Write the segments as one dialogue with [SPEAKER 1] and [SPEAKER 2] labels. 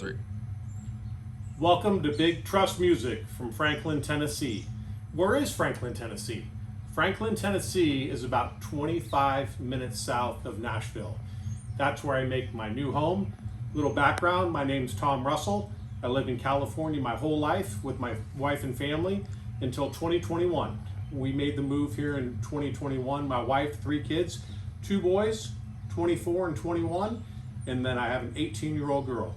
[SPEAKER 1] 3.
[SPEAKER 2] Welcome to Big Trust Music from Franklin, Tennessee. Where is Franklin, Tennessee? Franklin, Tennessee is about 25 minutes south of Nashville. That's where I make my new home. Little background, my name's Tom Russell. I lived in California my whole life with my wife and family until 2021. We made the move here in 2021. My wife, 3 kids, 2 boys, 24 and 21, and then I have an 18-year-old girl.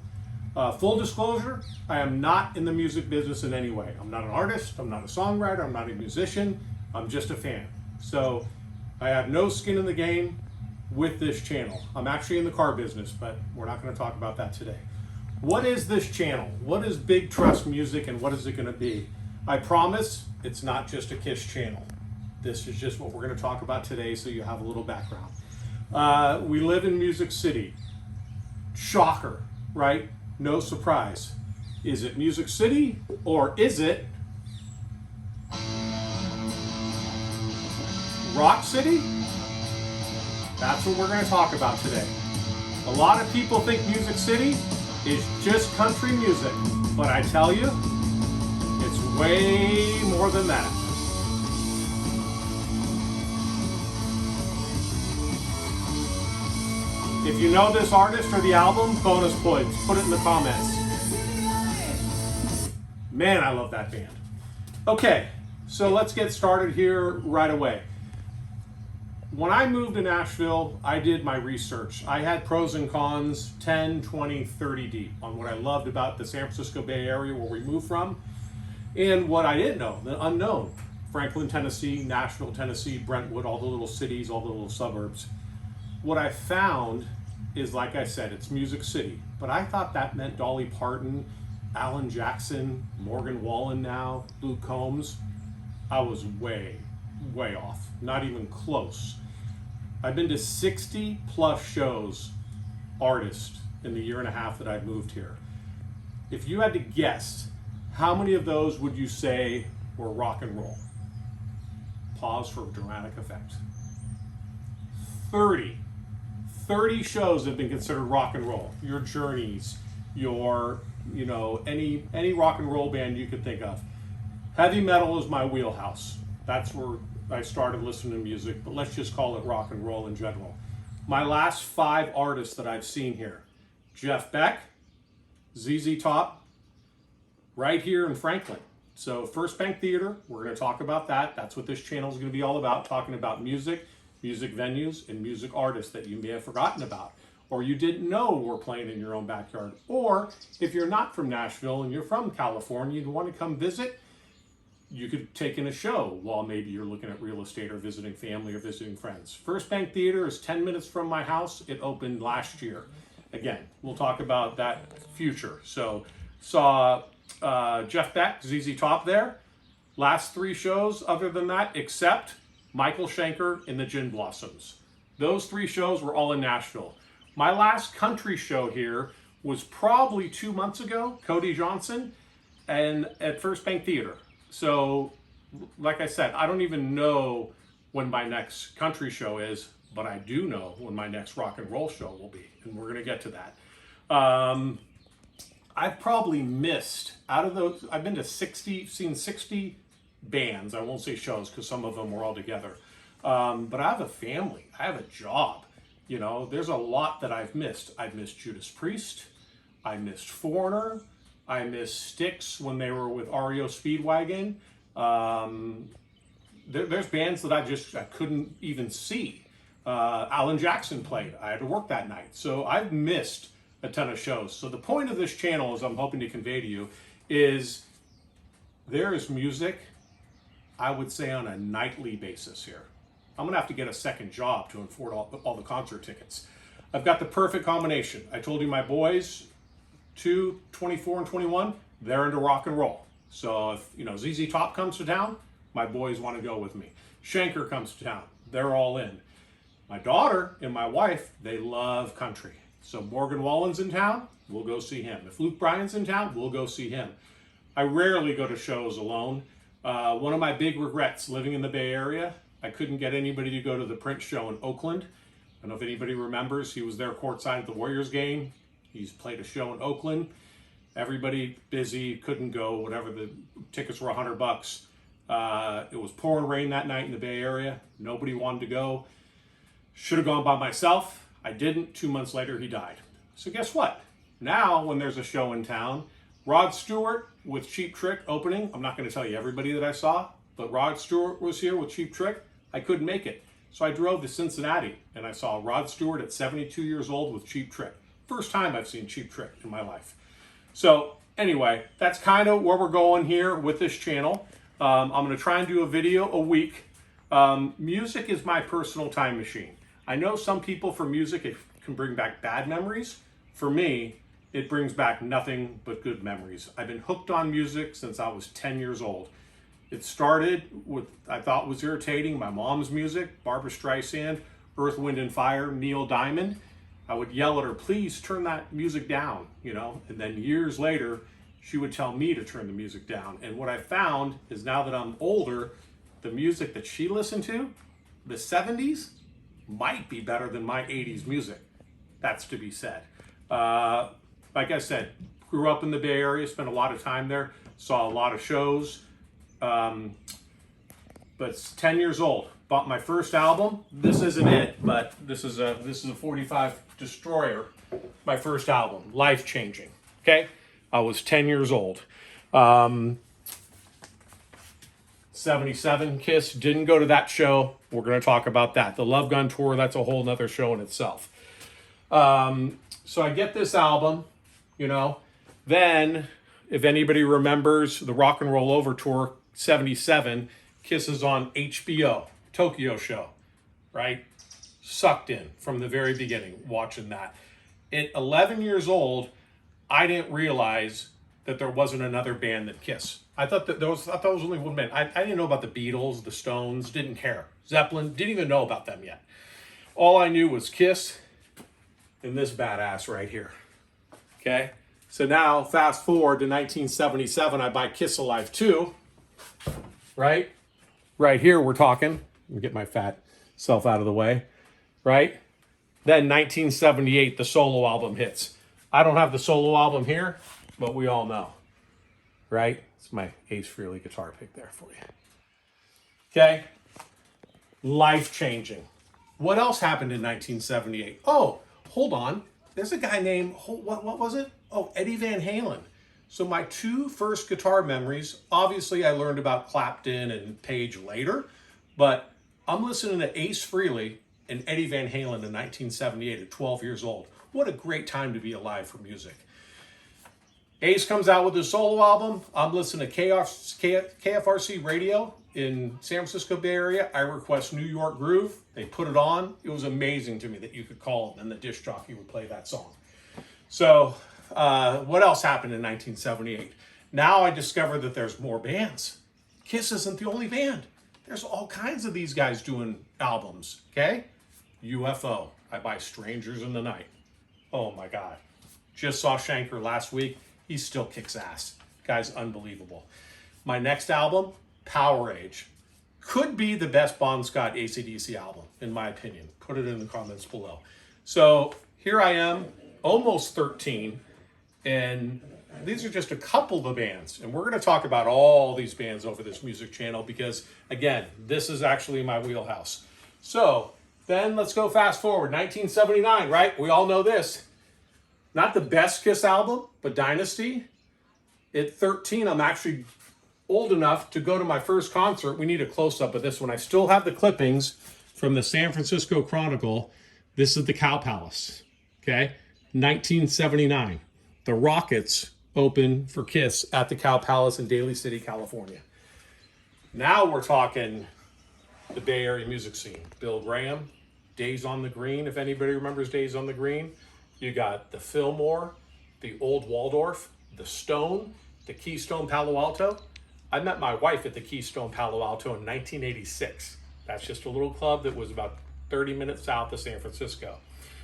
[SPEAKER 2] Full disclosure, I am not in the music business in any way. I'm not an artist, I'm not a songwriter, I'm not a musician, I'm just a fan. So I have no skin in the game with this channel. I'm actually in the car business, but we're not going to talk about that today. What is this channel? What is Big Trust Music and what is it going to be? I promise it's not just a Kiss channel. This is just what we're going to talk about today so you have a little background. We live in Music City. Shocker, right? No surprise. Is it Music City or is it Rock City? That's what we're going to talk about today. A lot of people think Music City is just country music, but I tell you, it's way more than that. If you know this artist or the album, bonus points. Put it in the comments. Man, I love that band. Okay, so let's get started here right away. When I moved to Nashville, I did my research. I had pros and cons 10, 20, 30 deep on what I loved about the San Francisco Bay Area where we moved from and what I didn't know, the unknown. Franklin, Tennessee, Nashville, Tennessee, Brentwood, all the little cities, all the little suburbs. What I found is, like I said, it's Music City, but I thought that meant Dolly Parton, Alan Jackson, Morgan Wallen now, Luke Combs. I was way off, not even close. I've been to 60 plus shows, artists, in the year and a half that I've moved here. If you had to guess, how many of those would you say were rock and roll? Pause for dramatic effect. 30 shows have been considered rock and roll. Your Journeys, your, any rock and roll band you could think of. Heavy metal is my wheelhouse. That's where I started listening to music, but let's just call it rock and roll in general. My last 5 artists that I've seen here: Jeff Beck, ZZ Top, right here in Franklin. So First Bank Theater, we're going to talk about that. That's what this channel is going to be all about, talking about music venues, and music artists that you may have forgotten about, or you didn't know were playing in your own backyard. Or if you're not from Nashville and you're from California and you want to come visit, you could take in a show while maybe you're looking at real estate or visiting family or visiting friends. First Bank Theater is 10 minutes from my house. It opened last year. Again, we'll talk about that future. So saw Jeff Beck, ZZ Top there. Last 3 shows other than that, except Michael Schenker and the Gin Blossoms. Those 3 shows were all in Nashville. My last country show here was probably 2 months ago, Cody Johnson, and at First Bank Theater. So, like I said, I don't even know when my next country show is, but I do know when my next rock and roll show will be, and we're going to get to that. I've probably missed, out of those, I've been to seen 60 bands. I won't say shows because some of them were all together. But I have a family. I have a job. There's a lot that I've missed. I've missed Judas Priest. I missed Foreigner. I missed Styx when they were with REO Speedwagon. There's bands that I couldn't even see. Alan Jackson played. I had to work that night. So I've missed a ton of shows. So the point of this channel, as I'm hoping to convey to you, is there is music, I would say, on a nightly basis here. I'm going to have to get a second job to afford all the concert tickets. I've got the perfect combination. I told you my boys, 2, 24 and 21, they're into rock and roll. So if ZZ Top comes to town, my boys want to go with me. Schenker comes to town, they're all in. My daughter and my wife, they love country. So Morgan Wallen's in town, we'll go see him. If Luke Bryan's in town, we'll go see him. I rarely go to shows alone. One of my big regrets living in the Bay Area, I couldn't get anybody to go to the Prince show in Oakland. I don't know if anybody remembers, he was there courtside at the Warriors game. He's played a show in Oakland. Everybody busy, couldn't go, whatever, the tickets were $100. It was pouring rain that night in the Bay Area. Nobody wanted to go. Should have gone by myself. I didn't. 2 months later, he died. So guess what? Now, when there's a show in town, Rod Stewart with Cheap Trick opening. I'm not going to tell you everybody that I saw, but Rod Stewart was here with Cheap Trick. I couldn't make it. So I drove to Cincinnati and I saw Rod Stewart at 72 years old with Cheap Trick. First time I've seen Cheap Trick in my life. So anyway, that's kind of where we're going here with this channel. I'm going to try and do a video a week. Music is my personal time machine. I know some people for music, it can bring back bad memories. For me, it brings back nothing but good memories. I've been hooked on music since I was 10 years old. It started with, I thought was irritating, my mom's music, Barbra Streisand, Earth, Wind and Fire, Neil Diamond. I would yell at her, please turn that music down, you know? And then years later, she would tell me to turn the music down. And what I found is now that I'm older, the music that she listened to, the 70s, might be better than my 80s music. That's to be said. Like I said, grew up in the Bay Area, spent a lot of time there, saw a lot of shows. But 10 years old, bought my first album. This isn't it, but this is a 45 Destroyer, my first album, life changing. Okay, I was 10 years old. 77 Kiss, didn't go to that show. We're going to talk about that. The Love Gun Tour, that's a whole nother show in itself. So I get this album, you know, then if anybody remembers the Rock and Roll Over Tour 77, Kiss is on HBO, Tokyo show, right? Sucked in from the very beginning, watching that. At 11 years old, I didn't realize that there wasn't another band than Kiss. I thought there was only one band. I didn't know about the Beatles, the Stones, didn't care. Zeppelin, didn't even know about them yet. All I knew was Kiss and this badass right here. Okay? So now, fast forward to 1977, I buy Kiss Alive 2, right? Right here we're talking. Let me get my fat self out of the way, right? Then 1978, the solo album hits. I don't have the solo album here, but we all know, right? It's my Ace Frehley guitar pick there for you. Okay? Life-changing. What else happened in 1978? Oh, hold on. There's a guy named, what was it? Oh, Eddie Van Halen. So my two first guitar memories, obviously I learned about Clapton and Page later, but I'm listening to Ace Frehley and Eddie Van Halen in 1978 at 12 years old. What a great time to be alive for music. Ace comes out with his solo album. I'm listening to KFRC radio in San Francisco Bay Area. I request New York Groove. They put it on. It was amazing to me that you could call it and the disc jockey would play that song. So what else happened in 1978? Now I discovered that there's more bands. Kiss isn't the only band. There's all kinds of these guys doing albums, okay? UFO. I buy Strangers in the Night. Oh my God. Just saw Shanker last week. He still kicks ass. Guy's unbelievable. My next album, Power Age. Could be the best Bon Scott AC/DC album, in my opinion. Put it in the comments below. So here I am, almost 13, and these are just a couple of the bands. And we're going to talk about all these bands over this music channel because, again, this is actually my wheelhouse. So then let's go fast forward. 1979, right? We all know this. Not the best Kiss album, but Dynasty. At 13, I'm actually old enough to go to my first concert. We need a close-up of this one. I still have the clippings from the San Francisco Chronicle. This is the Cow Palace, okay? 1979. The Rockets open for Kiss at the Cow Palace in Daly City, California. Now we're talking the Bay Area music scene. Bill Graham, Days on the Green, if anybody remembers Days on the Green. You got the Fillmore, the Old Waldorf, the Stone, the Keystone Palo Alto. I met my wife at the Keystone Palo Alto in 1986. That's just a little club that was about 30 minutes south of San Francisco.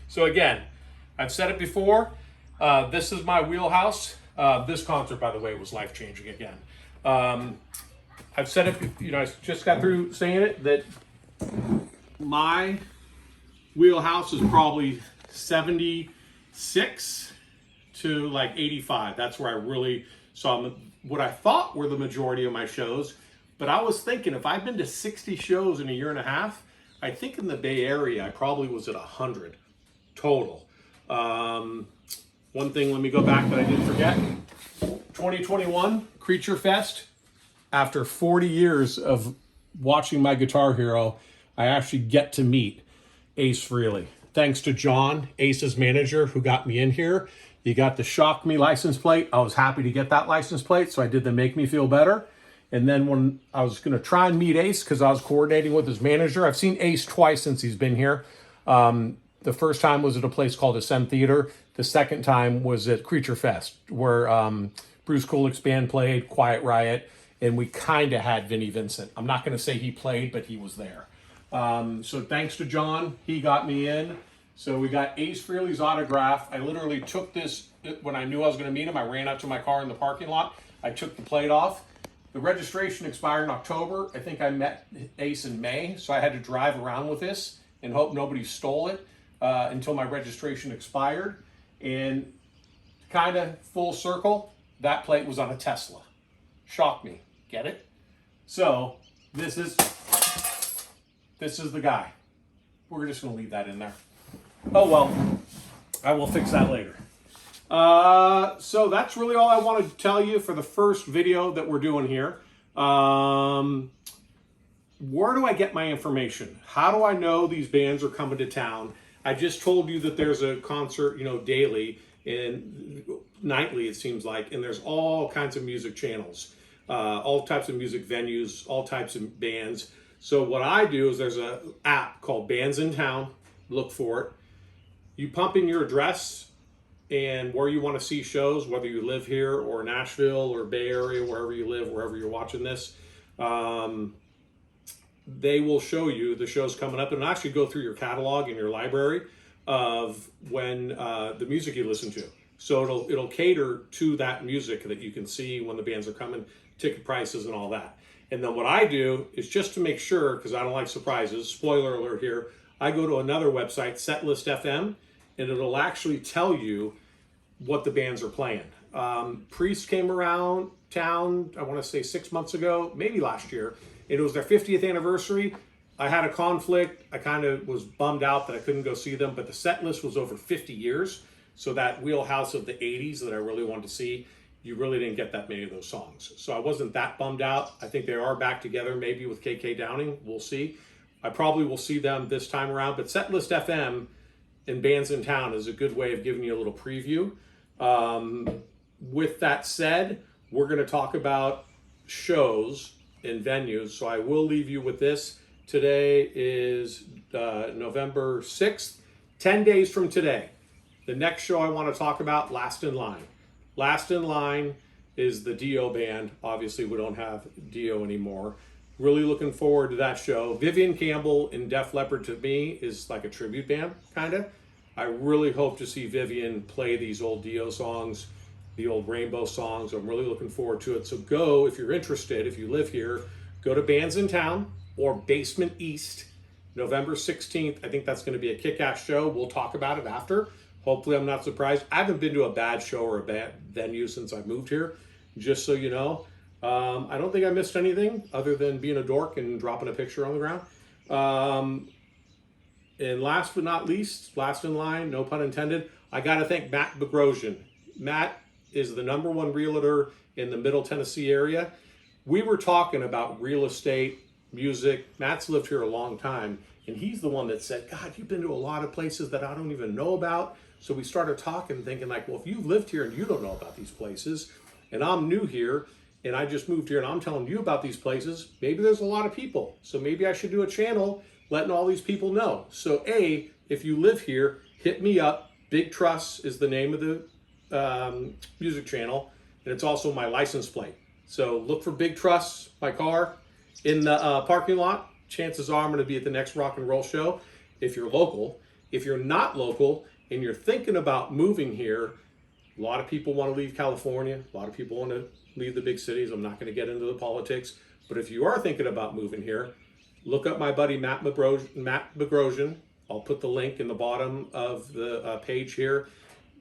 [SPEAKER 2] So again, I've said it before, this is my wheelhouse. This concert, by the way, was life-changing again. I've said it, I just got through saying it, that my wheelhouse is probably 76 to like 85. That's where I really saw what I thought were the majority of my shows. But I was thinking, if I've been to 60 shows in a year and a half, I think in the Bay Area, I probably was at 100 total. One thing, let me go back that I didn't forget. 2021 Creature Fest. After 40 years of watching my Guitar Hero, I actually get to meet Ace Frehley. Thanks to John, Ace's manager, who got me in here. You got the Shock Me license plate. I was happy to get that license plate, so I did the Make Me Feel Better. And then when I was going to try and meet Ace, because I was coordinating with his manager, I've seen Ace twice since he's been here. The first time was at a place called Ascend Theater. The second time was at Creature Fest, where Bruce Kulick's band played, Quiet Riot, and we kind of had Vinnie Vincent. I'm not going to say he played, but he was there. So thanks to John, he got me in. So we got Ace Frehley's autograph. I literally took this when I knew I was going to meet him. I ran out to my car in the parking lot. I took the plate off. The registration expired in October. I think I met Ace in May, so I had to drive around with this and hope nobody stole it until my registration expired. And kind of full circle, that plate was on a Tesla. Shocked me. Get it? So this is the guy. We're just going to leave that in there. Oh well, I will fix that later. So that's really all I wanted to tell you for the first video that we're doing here. Where do I get my information? How do I know these bands are coming to town? I just told you that there's a concert, daily and nightly, it seems like, and there's all kinds of music channels, all types of music venues, all types of bands. So what I do is there's an app called Bands in Town. Look for it. You pump in your address and where you want to see shows, whether you live here or Nashville or Bay Area, wherever you live, wherever you're watching this. They will show you the shows coming up and actually go through your catalog and your library of when the music you listen to. So it'll cater to that music that you can see when the bands are coming, ticket prices and all that. And then what I do is just to make sure, because I don't like surprises, spoiler alert here, I go to another website, Setlist FM, and it'll actually tell you what the bands are playing. Priest came around town, I want to say 6 months ago, maybe last year. It was their 50th anniversary. I had a conflict. I kind of was bummed out that I couldn't go see them, but the set list was over 50 years. So that wheelhouse of the 80s that I really wanted to see, you really didn't get that many of those songs. So I wasn't that bummed out. I think they are back together, maybe with KK Downing. We'll see. I probably will see them this time around, but Setlist FM and Bands in Town is a good way of giving you a little preview. With that said, we're going to talk about shows and venues. So I will leave you with this. Today is November 6th, 10 days from today. The next show I want to talk about, Last in Line. Last in Line is the Dio band. Obviously, we don't have Dio anymore. Really looking forward to that show. Vivian Campbell in Def Leppard, to me, is like a tribute band, kind of. I really hope to see Vivian play these old Dio songs, the old Rainbow songs. I'm really looking forward to it. So go, if you're interested, if you live here, go to Bands in Town or Basement East, November 16th. I think that's going to be a kick-ass show. We'll talk about it after. Hopefully I'm not surprised. I haven't been to a bad show or a bad venue since I moved here, just so you know. I don't think I missed anything other than being a dork and dropping a picture on the ground. And last but not least, last in line, no pun intended, I got to thank Matt Begrosian. Matt is the #1 realtor in the Middle Tennessee area. We were talking about real estate, music. Matt's lived here a long time, and he's the one that said, God, you've been to a lot of places that I don't even know about. So we started talking, thinking like, well, if you've lived here and you don't know about these places, and I'm new here, and I just moved here and I'm telling you about these places, maybe there's a lot of people. So maybe I should do a channel letting all these people know. So if you live here, hit me up. Big Truss is the name of the music channel, and it's also my license plate. So look for Big Truss, my car, in the parking lot. Chances are I'm going to be at the next rock and roll show if you're local. If you're not local and you're thinking about moving here, a lot of people want to leave California. A lot of people want to leave the big cities. I'm not going to get into the politics. But if you are thinking about moving here, look up my buddy Matt Begrosian. I'll put the link in the bottom of the page here.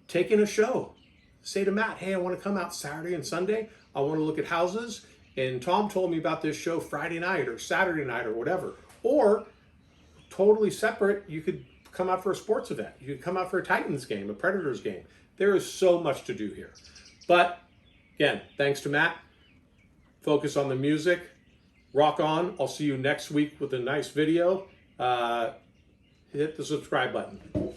[SPEAKER 2] Taking a show. say to Matt, hey, I want to come out Saturday and Sunday. I want to look at houses. And Tom told me about this show Friday night or Saturday night or whatever. Or totally separate, you could come out for a sports event. You could come out for a Titans game, a Predators game. There is so much to do here. But again, thanks to Matt. Focus on the music. Rock on. I'll see you next week with a nice video. Hit the subscribe button.